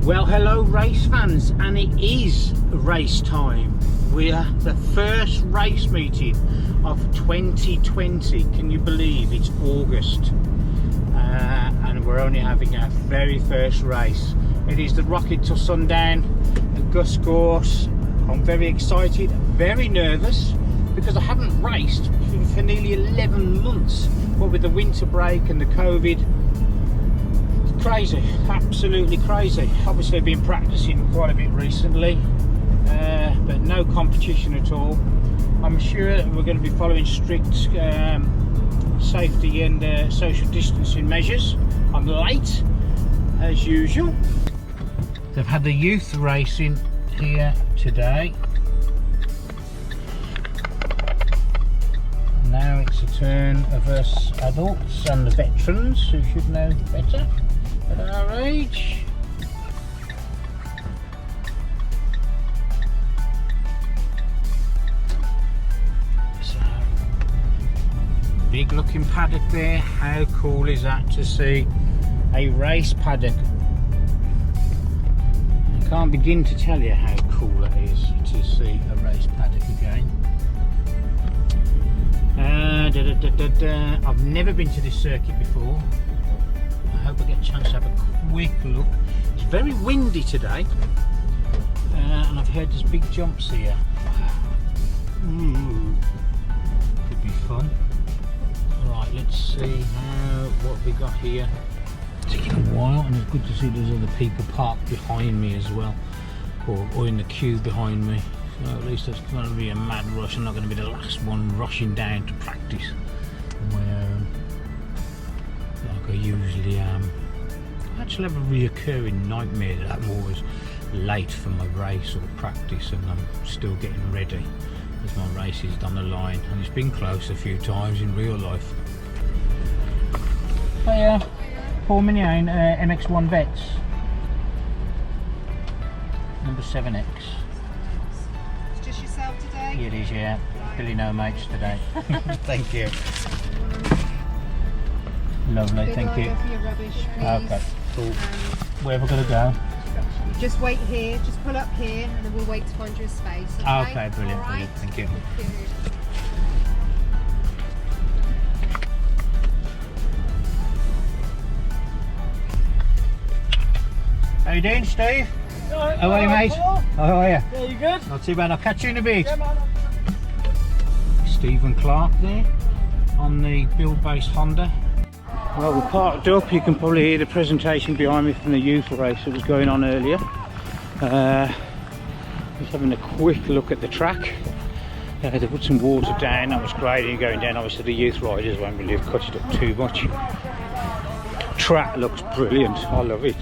Well, hello race fans, and it is race time. We are the first race meeting of 2020. Can you believe it's August? And we're only having our very first race. It is the Rocket to Sundown at Gus Course. I'm very excited, very nervous, because I haven't raced for nearly 11 months. But with the winter break and the COVID, crazy, absolutely crazy. Obviously I've been practicing quite a bit recently, but no competition at all. I'm sure that we're going to be following strict safety and social distancing measures. I'm late as usual. They've had the youth racing here today. Now it's a turn of us adults and the veterans who should know better at our age. So, big looking paddock there. How cool is that to see a race paddock? I can't begin to tell you how cool it is to see a race paddock again. I've never been to this circuit before. I hope I get a chance to have a quick look. It's very windy today, and I've heard there's big jumps here. Ooh, could be fun. Right, let's see what we got here. It's taking a while, and it's good to see there's other people parked behind me as well, or in the queue behind me. So at least there's going to be a mad rush. I'm not going to be the last one rushing down to practice on my own, like I usually am. I actually have a reoccurring nightmare that I'm always late for my race or practice, and I'm still getting ready as my race is down the line, and it's been close a few times in real life. Hiya, Paul Mignon, MX1 Vets, number 7X. Just yourself today? It is, yeah. Billy no mates today. Thank you. Lovely, thank you. For your rubbish, please. Okay, cool. Where are we going to go? Just wait here, just pull up here, and then we'll wait to find you a space. Okay, Okay, brilliant, right. brilliant, thank you. How you doing, Steve? How are you, mate? How are you? Yeah, you good? Not too bad. I'll catch you in a bit. Yeah, man. Stephen Clark there on the build-based Honda. Well, we're parked up. You can probably hear the presentation behind me from the youth race that was going on earlier. Just having a quick look at the track. They put some water down. That was great. And going down, obviously the youth riders won't really have cut it up too much. Track looks brilliant. I love it.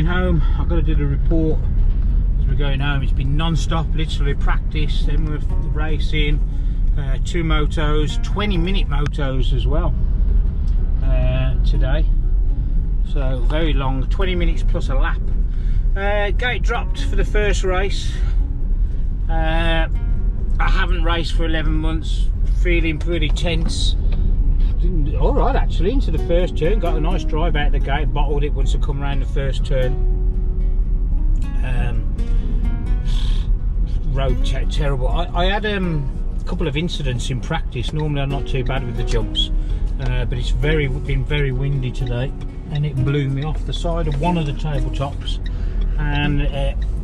driving home. I've got to do the report as we're going home. It's been non-stop, literally practice, then we're racing, 2 motos, 20-minute motos as well today. So very long, 20 minutes plus a lap. Gate dropped for the first race. I haven't raced for 11 months, feeling pretty tense. All right, actually, into the first turn, got a nice drive out of the gate, bottled it once I come around the first turn. Road terrible. I had a couple of incidents in practice. Normally I'm not too bad with the jumps, but it's been very windy today, and it blew me off the side of one of the tabletops, and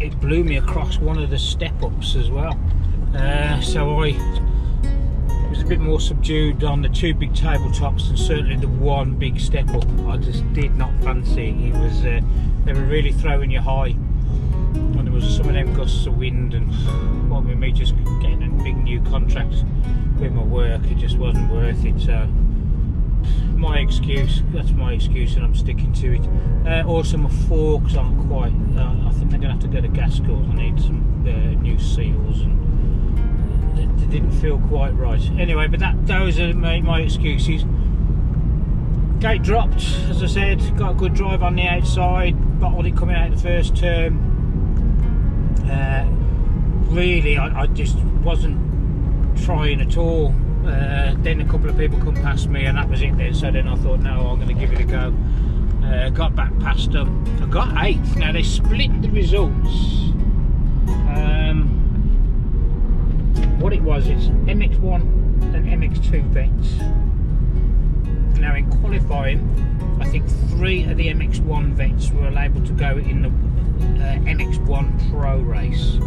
it blew me across one of the step-ups as well. So I was a bit more subdued on the 2 big tabletops, and certainly the 1 big step up I just did not fancy. It was they were really throwing you high, and there was some of them gusts of wind, and what with me just getting a big new contract with my work, it just wasn't worth it. So that's my excuse, and I'm sticking to it. Also my forks aren't quite, I think they're going to have to go to Gascoigne. I need some new seals, and they didn't feel quite right. Anyway, but those are my excuses. Gate dropped, as I said, got a good drive on the outside, bottled it coming out the first turn. Really, I just wasn't trying at all. Then a couple of people come past me, and that was it then. So then I thought, no, I'm going to give it a go. Got back past them. I got 8th. Now they split the results. What it was, it's MX1 and MX2 vets. Now in qualifying, I think 3 of the MX1 vets were able to go in the MX1 Pro race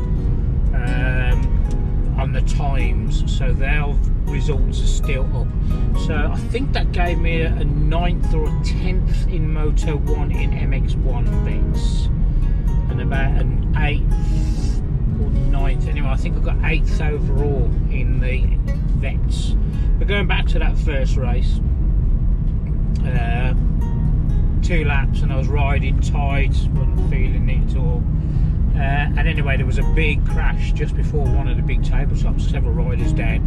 on the times, so their results are still up. So I think that gave me a 9th or a 10th in Moto 1 in MX1 vets, and about an 8th or 9th. Anyway, I think I got 8th overall in the vets. But going back to that first race, 2 laps and I was riding tight, wasn't feeling it at all. And anyway, there was a big crash just before one of the big tabletops, several riders down.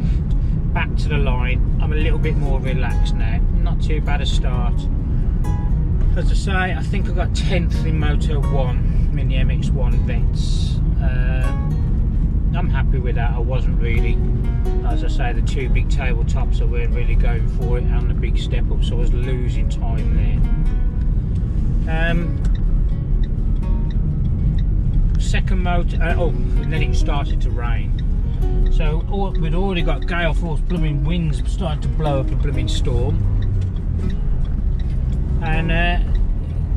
Back to the line, I'm a little bit more relaxed now, not too bad a start. As I say, I think I got 10th in Moto 1 in the MX1 vets. I'm happy with that. I wasn't really, as I say, the 2 big tabletops, I weren't really going for it, and the big step up, so I was losing time there. Second motor, and then it started to rain. So we'd already got gale force blooming winds starting to blow up a blooming storm, and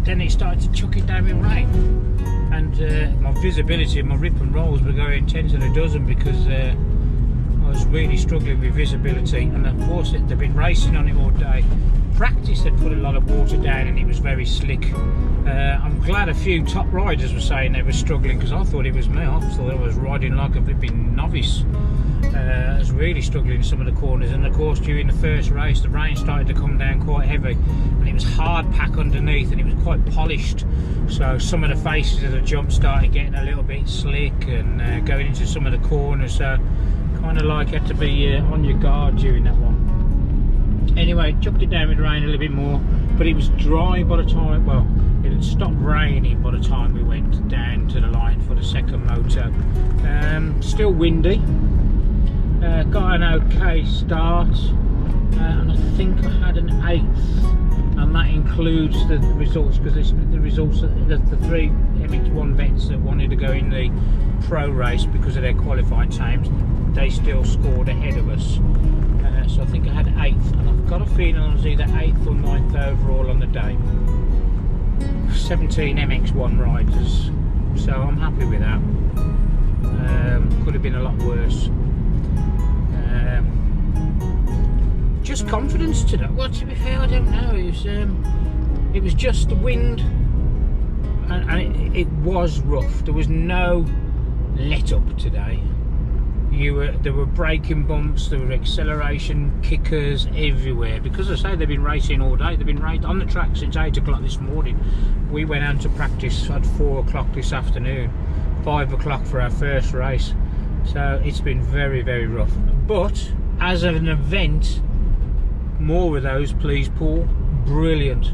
then it started to chuck it down with rain, and my visibility and my rip and rolls were going 10 to the dozen because I was really struggling with visibility. And of course they've been racing on it all day. Practice had put a lot of water down and it was very slick. I'm glad a few top riders were saying they were struggling, because I thought it was me. I thought I was riding like a flipping novice. I was really struggling in some of the corners, and of course during the first race the rain started to come down quite heavy, and it was hard pack underneath, and it was quite polished, so some of the faces of the jump started getting a little bit slick and going into some of the corners, so kind of like had to be on your guard during that one. Anyway, chucked it down with rain a little bit more, but it was dry by the time, well, it had stopped raining by the time we went down to the line for the second moto. Still windy. Got an okay start, and I think I had an 8th, and that includes the results, because they split the results, the 3 MX1 vets that wanted to go in the pro race because of their qualifying times, they still scored ahead of us. So I think I had 8th, and I've got a feeling I was either 8th or 9th overall on the day. 17 MX1 riders, so I'm happy with that. Could have been a lot worse. Just confidence today. Well, to be fair, I don't know. It was just the wind, and it was rough. There was no let up today. There were braking bumps, there were acceleration kickers everywhere, because as I say, they've been racing all day. They've been on the track since 8 o'clock this morning. We went out to practice at 4 o'clock this afternoon, 5 o'clock for our first race. So it's been very, very rough. But as an event, more of those please, Paul. Brilliant.